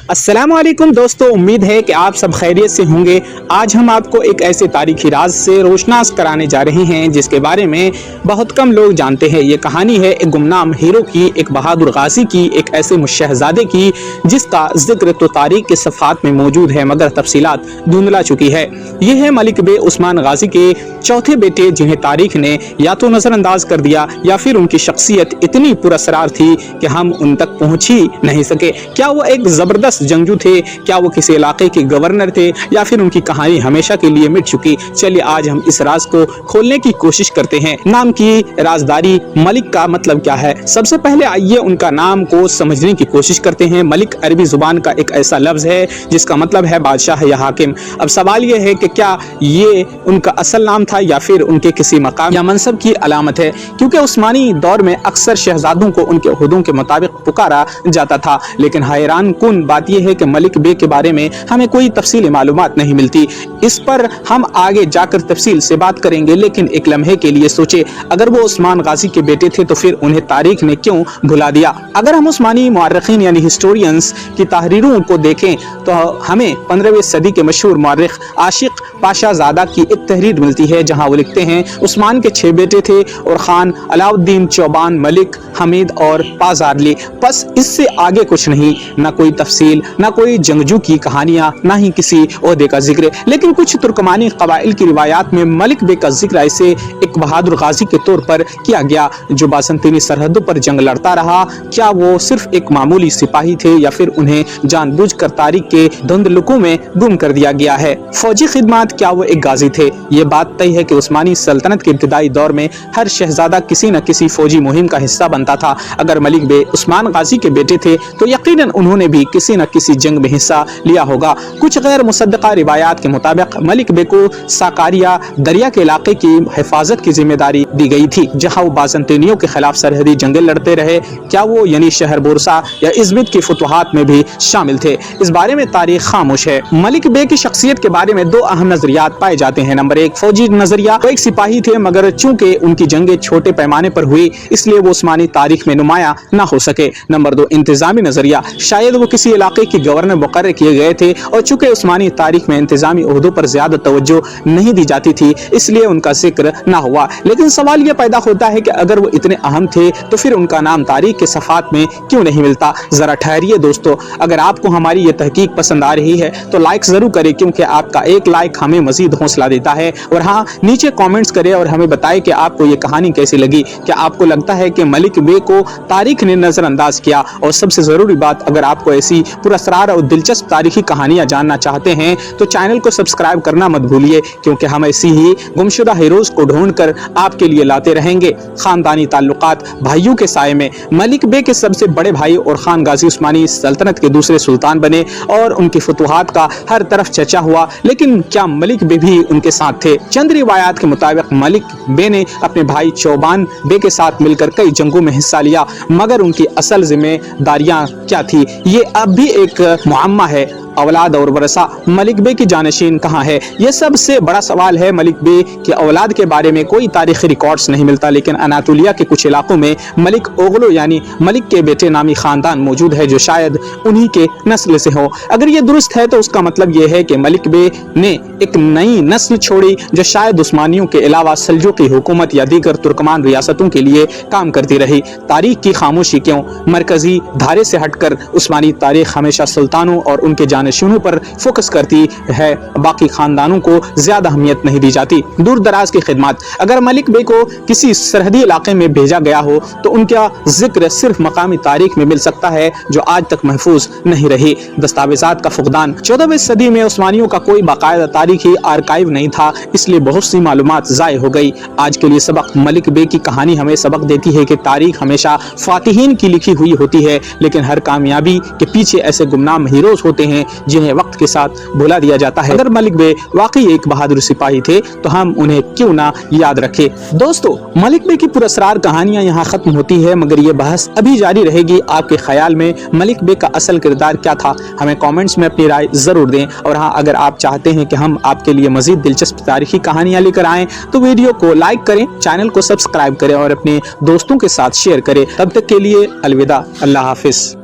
अस्सलामुअलैकुम दोस्तों, उम्मीद है कि आप सब खैरियत से होंगे। आज हम आपको एक ऐसे तारीखी राज से रोशनास कराने जा रहे हैं जिसके बारे में बहुत कम लोग जानते हैं। ये कहानी है एक गुमनाम हीरो की, एक बहादुर गाजी की, एक ऐसे मुशहजादे की जिसका जिक्र तो तारीख के सफ़ात में मौजूद है मगर तफसीलात धुंधला चुकी है। ये है मलिक बे उस्मान गाजी के चौथे बेटे जिन्हें तारीख ने या तो नज़रअंदाज कर दिया या फिर उनकी शख्सियत इतनी पुरअसरार थी कि हम उन तक पहुँच ही नहीं सके। क्या वो एक ज़बरदस्त जंगजू थे? क्या वो किसी इलाके के गवर्नर थे? या फिर उनकी कहानी हमेशा के लिए मिट चुकी? चलिए आज हम इस राज को खोलने की कोशिश करते हैं। नाम की राजदारी मलिक का मतलब क्या है? सबसे पहले आइए उनका नाम को समझने की कोशिश करते हैं। मलिक अरबी जुबान का एक ऐसा लफ्ज है जिसका मतलब है बादशाह या हाकिम। अब सवाल यह है कि क्या ये उनका असल नाम था या फिर उनके किसी मकाम या मनसब की अलामत है, क्योंकि उस्मानी दौर में अक्सर शहजादों को उनके ओहदों के मुताबिक पुकारा जाता था। लेकिन हैरान कुन बात यह है कि मलिक बे के बारे में हमें कोई तफसीली मालूमात नहीं मिलती। इस पर हम आगे जाकर तफसील से बात करेंगे, लेकिन एक लम्हे के लिए सोचे, अगर वो उस्मान गाजी के बेटे थे तो फिर उन्हें तारीख ने क्यों भुला दिया? अगर हम उस्मानी मुअर्रिखीन यानी हिस्टोरियंस की तहरीरों को देखें तो हमें 15वीं सदी के मशहूर मुअर्रिख आशिक पाशा ज़ादा की एक तहरीर मिलती है जहां वो लिखते हैं, उस्मान के 6 बेटे थे और खान, अलाउद्दीन, चौबान, मलिक, हमीद और पाजारली। बस इससे आगे कुछ नहीं, ना कोई तफसील, ना कोई जंगजू की कहानियां, ना ही किसी ओहदे का जिक्र। लेकिन कुछ तुर्कमानी कबाइल की रिवायात में मलिक बे का जिक्र ऐसे एक बहादुर गाजी के तौर पर किया गया जो बासंतीनी सरहदों पर जंग लड़ता रहा। क्या वो सिर्फ एक मामूली सिपाही थे या फिर उन्हें जानबूझकर तारीख के धुंधलुकों में गुम कर दिया गया है? फौजी खिदमत, क्या वो एक गाजी थे? ये बात तय है कि उस्मानी सल्तनत के इब्तिदाई दौर में हर शहजादा किसी न किसी फौजी मुहिम का हिस्सा बनता था। अगर मलिक बे उस्मान गाजी के बेटे थे तो यकीनन उन्होंने भी किसी न किसी जंग में हिस्सा लिया होगा। कुछ गैर मुसद्दका रिवायात के मुताबिक मलिक बे को साकारिया दरिया के इलाके की हिफाजत की जिम्मेदारी दी गई थी जहां वो बाज़ंतीनियों के खिलाफ सरहदी जंगें लड़ते रहे। क्या वो यानी शहर बोरसा या इज़मित की फतुहात में भी शामिल थे? इस बारे में तारीख खामोश है। मलिक बे की शख्सियत के बारे में 2 अहम नजरियात पाए जाते हैं। नंबर 1 फौजी नजरिया, वो एक सिपाही थे मगर चूंकि उनकी जंगें छोटे पैमाने पर हुई इसलिए वो उस्मानी तारीख में नुमाया न हो सके। नंबर 2 इंतजामी नजरिया, शायद वो किसी इलाके के गवर्नर मुकर्रर किए गए थे और चूंकि उस्मानी तारीख में इंतजामी ओहदों पर ज्यादा तवज्जो नहीं दी जाती थी इसलिए उनका जिक्र ना हुआ। लेकिन सवाल यह पैदा होता है कि अगर वो इतने अहम थे तो फिर उनका नाम तारीख के सफ़ात में क्यों नहीं मिलता? जरा ठहरिए दोस्तों, अगर आपको हमारी ये तहकीक पसंद आ रही है तो लाइक जरूर करें, क्योंकि आपका एक लाइक हमें मजीद हौसला देता है। और हाँ, नीचे कमेंट्स करें और हमें बताएं कि आपको ये कहानी कैसी लगी। क्या आपको लगता है कि मलिक बे को तारीख ने नजरअंदाज किया? और सबसे जरूरी बात, अगर आपको ऐसी पुरअसरार और दिलचस्प तारीखी कहानियां जानना चाहते हैं तो चैनल को सब्सक्राइब करना मत भूलिए, क्योंकि हम ऐसी ही गुमशुदा हीरोज को ढूंढकर आपके लिए लाते रहेंगे। खानदानी ताल्लुकात, भाइयों के साये में मलिक बे के सबसे बड़े भाई और खान गाजी उस्मानी सल्तनत के दूसरे सुल्तान बने और उनकी फतुहात का हर तरफ चर्चा हुआ। लेकिन क्या मलिक बे भी उनके साथ थे? चंद रिवायात के मुताबिक मलिक बे ने अपने भाई चौबान बे के साथ मिलकर कई जंगों में हिस्सा लिया, मगर उनकी असल जिम्मेदारियां क्या थी ये अब भी एक मुअम्मा है। औलाद और वरसा, मलिक बे की जानशीन कहाँ है? यह सबसे बड़ा सवाल है। मलिक बे की औलाद के बारे में कोई तारीखी रिकॉर्ड्स नहीं मिलता, लेकिन अनातोलिया के कुछ इलाकों में मलिक ओगलो यानी मलिक के बेटे नामी खानदान मौजूद है जो शायद उन्हीं के नस्ल से हो। अगर ये दुरुस्त है तो उसका मतलब यह है कि मलिक बे ने एक नई नस्ल छोड़ी जो शायद उस्मानियों के अलावा सल्जुकी हुकूमत या दीगर तुर्कमान रियासतों के लिए काम करती रही। तारीख की खामोशी क्यों? मरकजी धारे से हटकर उस्मानी तारीख हमेशा सुल्तानों और उनके जानशीनों पर फोकस करती है, बाकी खानदानों को ज्यादा अहमियत नहीं दी जाती। दूर दराज की खिदमत, अगर मलिक बे को किसी सरहदी इलाके में भेजा गया हो तो उनका जिक्र सिर्फ मकामी तारीख में मिल सकता है जो आज तक महफूज नहीं रही। दस्तावेजात का फुकदान, 14वीं सदी में उस्मानियों का कोई बाकायदा तारीखी आर्काइव नहीं था, इसलिए बहुत सी मालूमात ज़ाय हो गई। आज के लिए सबक, मलिक बे की कहानी हमें सबक देती है कि तारीख हमेशा फातिहीन की लिखी हुई होती है, लेकिन हर कामयाबी के पीछे ऐसे गुमनाम हीरोज होते हैं जिन्हें वक्त के साथ भुला दिया जाता है। अगर मलिक बे वाकई एक बहादुर सिपाही थे तो हम उन्हें क्यों ना याद रखें। दोस्तों, मलिक बे की पुरअसरार कहानियां यहाँ खत्म होती है, मगर ये बहस अभी जारी रहेगी। आपके ख्याल में मलिक बे का असल किरदार क्या था? हमें कमेंट्स में अपनी राय जरूर दें। और हाँ, अगर आप चाहते हैं कि हम आपके लिए मजीद दिलचस्प तारीखी कहानियां लेकर आएं तो वीडियो को लाइक करें, चैनल को सब्सक्राइब करें और अपने दोस्तों के साथ शेयर करें। तब तक के लिए अलविदा, अल्लाह हाफिज।